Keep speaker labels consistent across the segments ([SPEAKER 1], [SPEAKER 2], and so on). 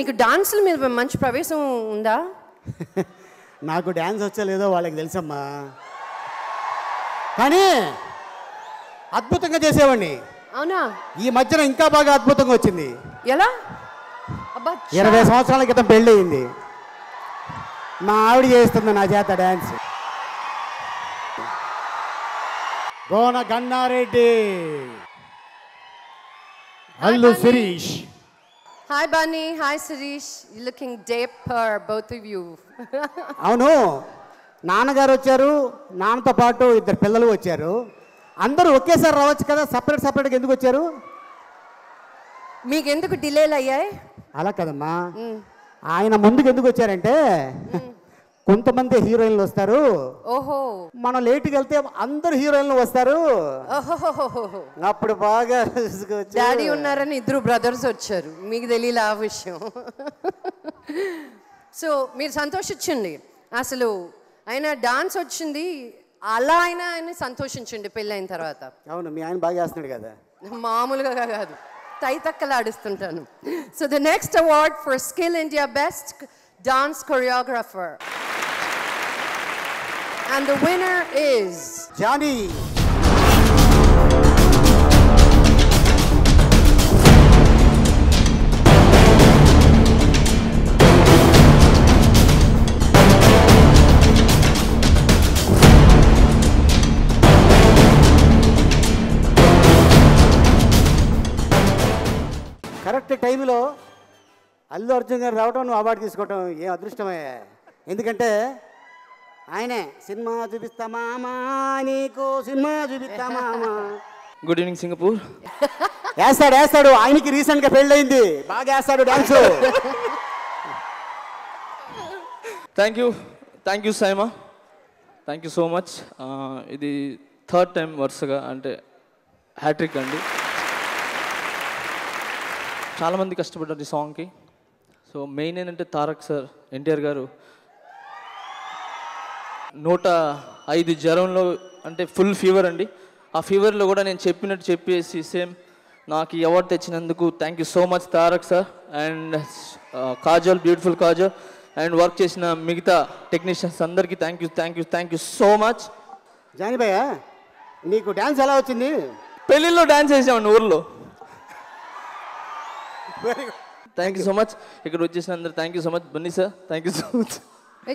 [SPEAKER 1] మీకు డాన్సుల మీద మంచి ప్రవేశం ఉందా?
[SPEAKER 2] నాకు డ్యాన్స్ వచ్చలేదో వాళ్ళకి తెలుసమ్మా, కానీ అద్భుతంగా చేసేవాడిని.
[SPEAKER 1] అవునా?
[SPEAKER 2] ఈ మధ్యన ఇంకా బాగా అద్భుతంగా వచ్చింది.
[SPEAKER 1] ఎలా? అబ్బా
[SPEAKER 2] 20 సంవత్సరాల క్రితం పెళ్ళి అయింది. మా ఆవిడ చేస్తుంది నా చేత dance. Gona Gannareddy, Allu Sirish.
[SPEAKER 1] Hi Bunny, hi Sirish. You're looking dapper, both of you.
[SPEAKER 2] అవును, నాన్నగారు వచ్చారు, నాన్నతో పాటు 2 పిల్లలు వచ్చారు. అందరూ ఒకేసారి రావచ్చు కదా, సపరేట్గా ఎందుకు వచ్చారు?
[SPEAKER 1] మీకు ఎందుకు డిలేలు అయ్యాయి?
[SPEAKER 2] అలా కదమ్మా, ఆయన ముందుకు ఎందుకు వచ్చారంటే కొంతమంది హీరోయిన్లు వస్తారు,
[SPEAKER 1] ఓహో,
[SPEAKER 2] మనం లేట్కి వెళ్తే అందరు హీరోయిన్లు వస్తారు, అప్పుడు బాగా
[SPEAKER 1] డాడీ ఉన్నారని 2 బ్రదర్స్ వచ్చారు. మీకు తెలియలే ఆ విషయం. సో మీరు సంతోషించండి. అసలు ఆయన డాన్స్ వచ్చింది, అలా ఆయన సంతోషించండి పెళ్ళైన తర్వాత.
[SPEAKER 2] అవును, మీ ఆయన బాగా చేస్తున్నాడు కదా.
[SPEAKER 1] మామూలుగా కాదు, తైతక్కలాడిస్తుంటాను. So the next award for skill India best dance choreographer and the winner is
[SPEAKER 2] Jani. Correct టైంలో అల్లు అర్జున్ గారు రావడం, నువ్వు అవార్డు తీసుకోవటం ఏం అదృష్టమే. ఎందుకంటే ఆయనే సినిమా చూపిస్తామా నీకు, సినిమా చూపిస్తామా.
[SPEAKER 3] Good evening Singapore.
[SPEAKER 2] వేస్తాడు, ఆయనకి రీసెంట్గా పెళ్ళయింది, బాగా వేస్తాడు dance.
[SPEAKER 3] Thank you SIIMA, thank you so much. ఇది 3rd టైం వరుసగా, అంటే హ్యాట్రిక్ అండి. చాలామంది కష్టపడ్డారు ఈ సాంగ్కి. సో మెయిన్ ఏంటంటే తారక్ సార్, ఎన్టీఆర్ గారు 105 జ్వరంలో, అంటే ఫుల్ ఫీవర్ అండి. ఆ ఫీవర్లో కూడా నేను చెప్పినట్టు చెప్పేసి సేమ్ నాకు ఈ అవార్డు తెచ్చినందుకు thank you so much Tarak sir and Kajal, beautiful Kajal, and work చేసిన మిగతా టెక్నీషియన్స్ అందరికీ thank you so much.
[SPEAKER 2] Jani భయ్య, నీకు డ్యాన్స్ ఎలా వచ్చింది?
[SPEAKER 3] పెళ్ళిళ్ళలో డ్యాన్స్ చేసామండి ఊర్లో. Thank you so much. ఇక్కడ వచ్చేసిన అందరు thank you so much. Bunny sir thank you so much.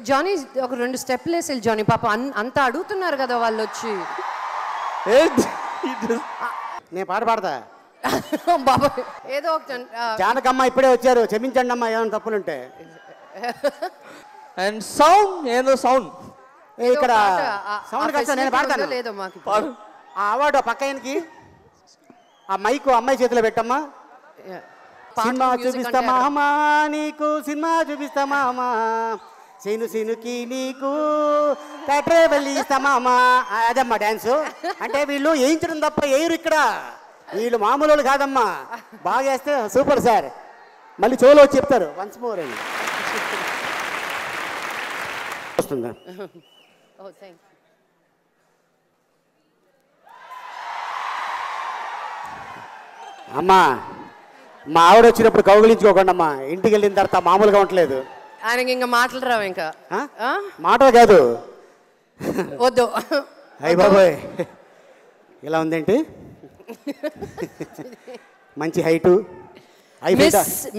[SPEAKER 1] Jani ఒక 2 స్టెప్లు వేసి జానీ, పాప అంతా అడుగుతున్నారు కదా వాళ్ళు వచ్చి.
[SPEAKER 2] నేను పాట పాడతా
[SPEAKER 1] బాబా, ఏదో ఒక
[SPEAKER 2] జానకమ్మ ఇప్పుడే వచ్చారు, క్షమించండి అమ్మా ఏమైనా తప్పులుంటే.
[SPEAKER 3] అండ్ సౌండ్, ఏదో సౌండ్
[SPEAKER 2] ఇక్కడ సౌండ్ కష్టం, నేను పాడతాను.
[SPEAKER 1] లేదో మాకు
[SPEAKER 2] ఆ అవార్డు పక్కకి ఆ మైకు అమ్మాయి చేతిలో పెట్టమ్మా. సినిమా చూపిస్తామా నీకు, సినిమా చూపిస్తామా, సీనుకి నీకు ట్రావెల్ ఇస్తామా. అదమ్మా డ్యాన్సు. అంటే వీళ్ళు వేయించడం తప్ప వేయరు ఇక్కడ, వీళ్ళు మామూలు కాదమ్మా. బాగా వేస్తే సూపర్ సార్. మళ్ళీ చోలో వచ్చి చెప్తారు వన్స్ మోర్ అని. వస్తుందా? అమ్మా, మా ఆవిడ వచ్చినప్పుడు కౌగిలించుకోకండి అమ్మా, ఇంటికి వెళ్ళిన తర్వాత మామూలుగా ఉండలేదు.
[SPEAKER 1] ఆయనకి ఇంకా మాటలు రావు. ఇంకా
[SPEAKER 2] మాట కాదు,
[SPEAKER 1] వద్దు.
[SPEAKER 2] అయ్య బాబోయ్, ఇలా ఉందేంటి? మంచి హైటు.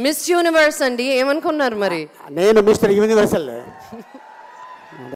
[SPEAKER 1] మిస్ యూనివర్స్ అండి, ఏమనుకున్నారు మరి?
[SPEAKER 2] నేను మిస్టర్ యూనివర్సల్.